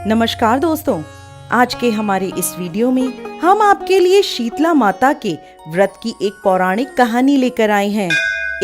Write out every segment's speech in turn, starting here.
नमस्कार दोस्तों, आज के हमारे इस वीडियो में हम आपके लिए शीतला माता के व्रत की एक पौराणिक कहानी लेकर आए हैं।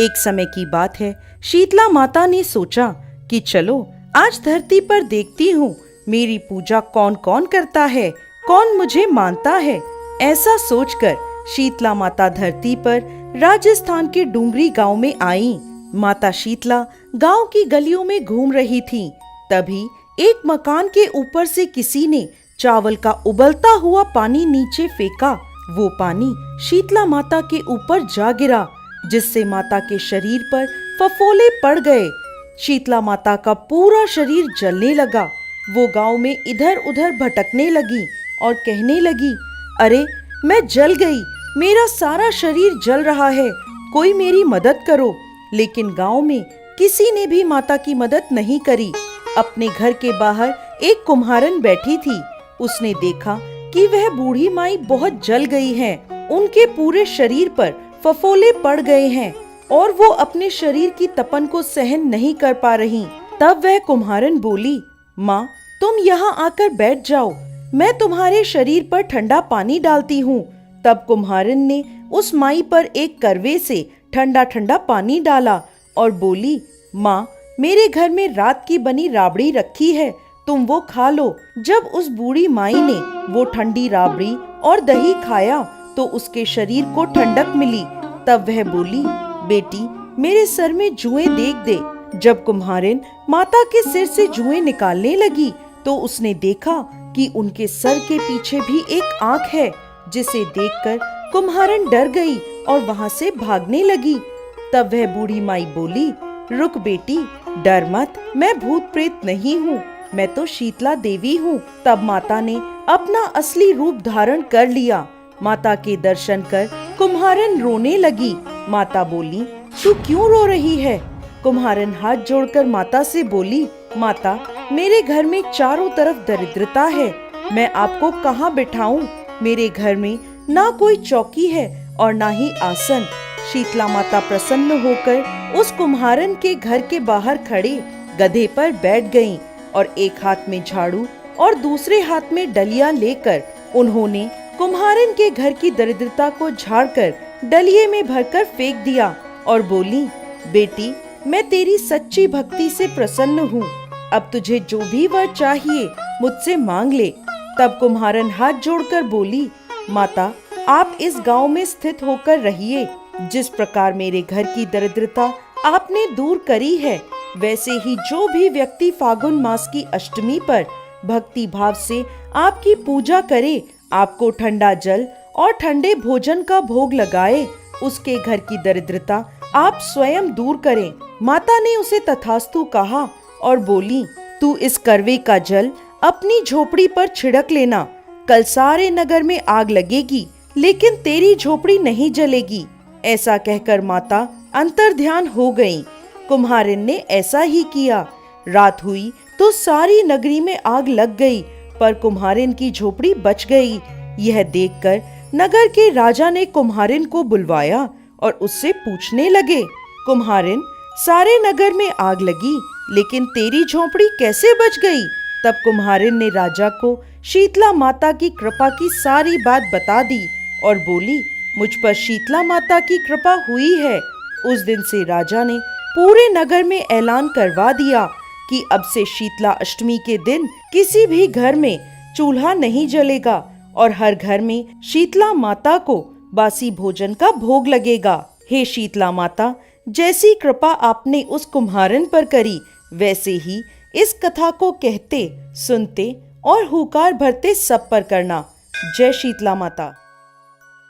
एक समय की बात है, शीतला माता ने सोचा कि चलो आज धरती पर देखती हूँ मेरी पूजा कौन कौन करता है, कौन मुझे मानता है। ऐसा सोचकर शीतला माता धरती पर राजस्थान के डूंगरी गांव में आई। माता शीतला गांव की गलियों में घूम रही थी। तभी एक मकान के ऊपर से किसी ने चावल का उबलता हुआ पानी नीचे फेंका। वो पानी शीतला माता के ऊपर जा गिरा, जिससे माता के शरीर पर फफोले पड़ गए। शीतला माता का पूरा शरीर जलने लगा। वो गांव में इधर उधर भटकने लगी और कहने लगी, अरे मैं जल गई, मेरा सारा शरीर जल रहा है, कोई मेरी मदद करो। लेकिन गांव में किसी ने भी माता की मदद नहीं करी। अपने घर के बाहर एक कुम्हारन बैठी थी। उसने देखा कि वह बूढ़ी माई बहुत जल गई है, उनके पूरे शरीर पर फफोले पड़ गए हैं और वो अपने शरीर की तपन को सहन नहीं कर पा रही। तब वह कुम्हारन बोली, माँ तुम यहाँ आकर बैठ जाओ, मैं तुम्हारे शरीर पर ठंडा पानी डालती हूँ। तब कुम्हारन ने उस माई पर एक करवे से ठंडा ठंडा पानी डाला और बोली, माँ मेरे घर में रात की बनी राबड़ी रखी है, तुम वो खा लो। जब उस बूढ़ी माई ने वो ठंडी राबड़ी और दही खाया तो उसके शरीर को ठंडक मिली। तब वह बोली, बेटी मेरे सर में जुएं देख दे। जब कुम्हारन माता के सिर से जुएं निकालने लगी तो उसने देखा कि उनके सर के पीछे भी एक आंख है, जिसे देखकर कुम्हारन डर गई और वहां से भागने लगी। तब वह बूढ़ी माई बोली, रुक बेटी, डर मत, मैं भूत प्रेत नहीं हूँ, मैं तो शीतला देवी हूँ। तब माता ने अपना असली रूप धारण कर लिया। माता के दर्शन कर कुम्हारन रोने लगी। माता बोली, तू क्यों रो रही है? कुम्हारन हाथ जोड़कर माता से बोली, माता मेरे घर में चारों तरफ दरिद्रता है, मैं आपको कहाँ बिठाऊं? मेरे घर में ना कोई चौकी है और ना ही आसन। शीतला माता प्रसन्न होकर उस कुम्हारन के घर के बाहर खड़े गधे पर बैठ गईं और एक हाथ में झाड़ू और दूसरे हाथ में डलिया लेकर उन्होंने कुम्हारन के घर की दरिद्रता को झाड़कर डलिये में भरकर फेंक दिया और बोली, बेटी मैं तेरी सच्ची भक्ति से प्रसन्न हूँ, अब तुझे जो भी वर चाहिए मुझसे मांग ले। तब कुम्हारन हाथ जोड़कर बोली, माता आप इस गांव में स्थित होकर रहिए। जिस प्रकार मेरे घर की दरिद्रता आपने दूर करी है, वैसे ही जो भी व्यक्ति फागुन मास की अष्टमी पर भक्ति भाव से आपकी पूजा करे, आपको ठंडा जल और ठंडे भोजन का भोग लगाए, उसके घर की दरिद्रता आप स्वयं दूर करें। माता ने उसे तथास्तु कहा और बोली, तू इस करवे का जल अपनी झोपड़ी पर छिड़क लेना। कल सारे नगर में आग लगेगी, लेकिन तेरी झोपड़ी नहीं जलेगी। ऐसा कहकर माता अंतर्ध्यान हो गईं। कुम्हारन ने ऐसा ही किया। रात हुई तो सारी नगरी में आग लग गई, पर कुम्हारन की झोपड़ी बच गई। यह देखकर नगर के राजा ने कुम्हारन को बुलवाया और उससे पूछने लगे, कुम्हारन सारे नगर में आग लगी, लेकिन तेरी झोपड़ी कैसे बच गई? तब कुम्हारन ने राजा को शीतला माता की कृपा की सारी बात बता दी और बोली, मुझ पर शीतला माता की कृपा हुई है। उस दिन से राजा ने पूरे नगर में ऐलान करवा दिया कि अब से शीतला अष्टमी के दिन किसी भी घर में चूल्हा नहीं जलेगा और हर घर में शीतला माता को बासी भोजन का भोग लगेगा। हे शीतला माता, जैसी कृपा आपने उस कुम्हारन पर करी, वैसे ही इस कथा को कहते, सुनते और हुकार भरते सब पर करना। जय शीतला माता।